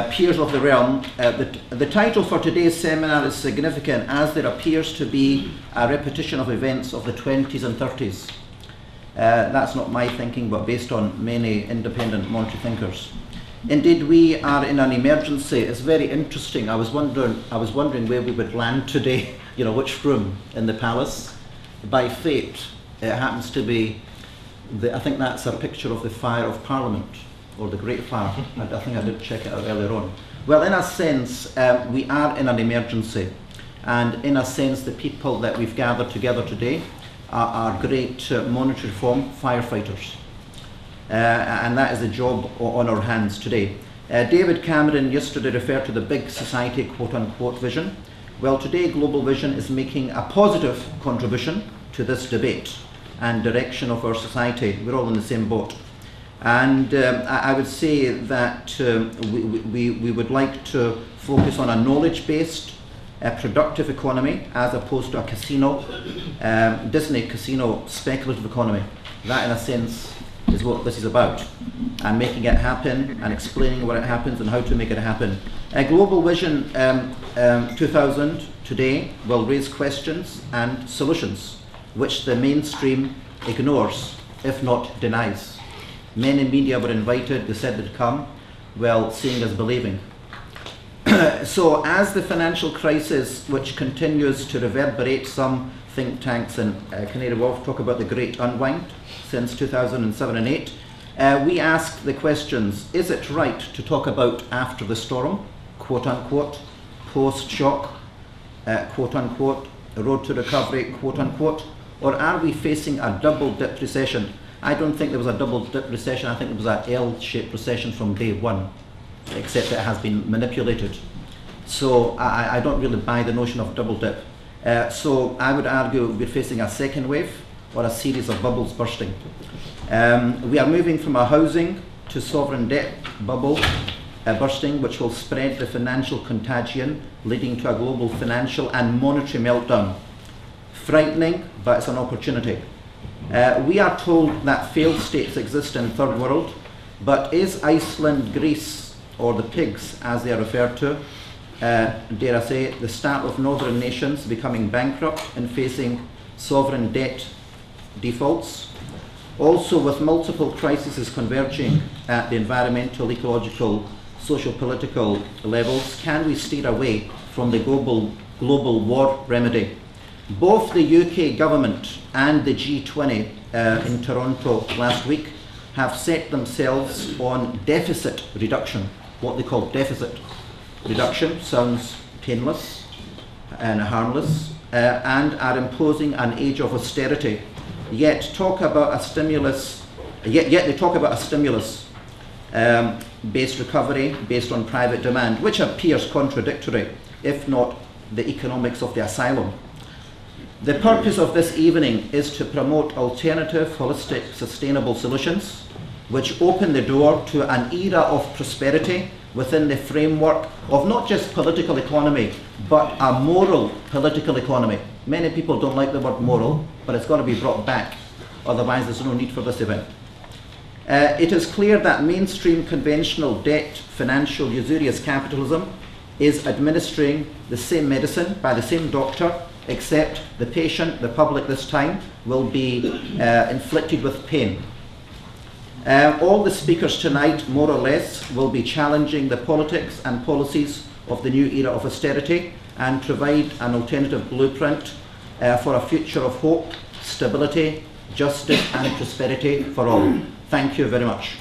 Peers of the realm. The title for today's seminar is significant as there appears to be a repetition of events of the 20s and 30s. That's not my thinking, but based on many independent monetary thinkers. Indeed, we are in an emergency. It's very interesting. I was wondering where we would land today, you know, which room in the palace. By fate, it happens to be, I think that's a picture of the fire of Parliament, or the Great Fire. I think I did check it out earlier on. Well, in a sense, we are in an emergency. And in a sense, the people that we've gathered together today are great monetary reform firefighters. And that is the job on our hands today. David Cameron yesterday referred to the big society quote-unquote vision. Well, today Global Vision is making a positive contribution to this debate and direction of our society. We're all in the same boat. And I would say that we would like to focus on a knowledge-based, productive economy as opposed to a casino, Disney casino speculative economy. That, in a sense, is what this is about, and making it happen and explaining what it happens and how to make it happen. Global Vision 2000 today will raise questions and solutions which the mainstream ignores, if not denies. Many media were invited, they said they'd come. Well, seeing is believing. So as the financial crisis, which continues to reverberate, some think tanks in Canary Wharf talk about the great unwind since 2007 and 8, we ask the questions: is it right to talk about after the storm, quote unquote, post-shock, quote unquote, road to recovery, quote unquote, or are we facing a double-dip recession? I don't think there was a double-dip recession. I think it was an L-shaped recession from day one, except it has been manipulated. So I don't really buy the notion of double-dip. So I would argue we're facing a second wave or a series of bubbles bursting. We are moving from a housing to sovereign debt bubble bursting, which will spread the financial contagion, leading to a global financial and monetary meltdown. Frightening, but it's an opportunity. We are told that failed states exist in third world, but is Iceland, Greece, or the pigs, as they are referred to, dare I say, the start of northern nations becoming bankrupt and facing sovereign debt defaults? Also, with multiple crises converging at the environmental, ecological, socio-political levels, can we steer away from the global war remedy? Both the UK government and the G20 in Toronto last week have set themselves on deficit reduction, what they call deficit reduction. Sounds painless and harmless, and are imposing an age of austerity. Yet they talk about a stimulus based recovery based on private demand, which appears contradictory, if not the economics of the asylum. The purpose of this evening is to promote alternative, holistic, sustainable solutions which open the door to an era of prosperity within the framework of not just political economy, but a moral political economy. Many people don't like the word moral, but it's got to be brought back, otherwise there's no need for this event. It is clear that mainstream conventional debt, financial usurious capitalism is administering the same medicine by the same doctor, except the patient, the public this time, will be inflicted with pain. All the speakers tonight, more or less, will be challenging the politics and policies of the new era of austerity and provide an alternative blueprint for a future of hope, stability, justice and prosperity for all. Thank you very much.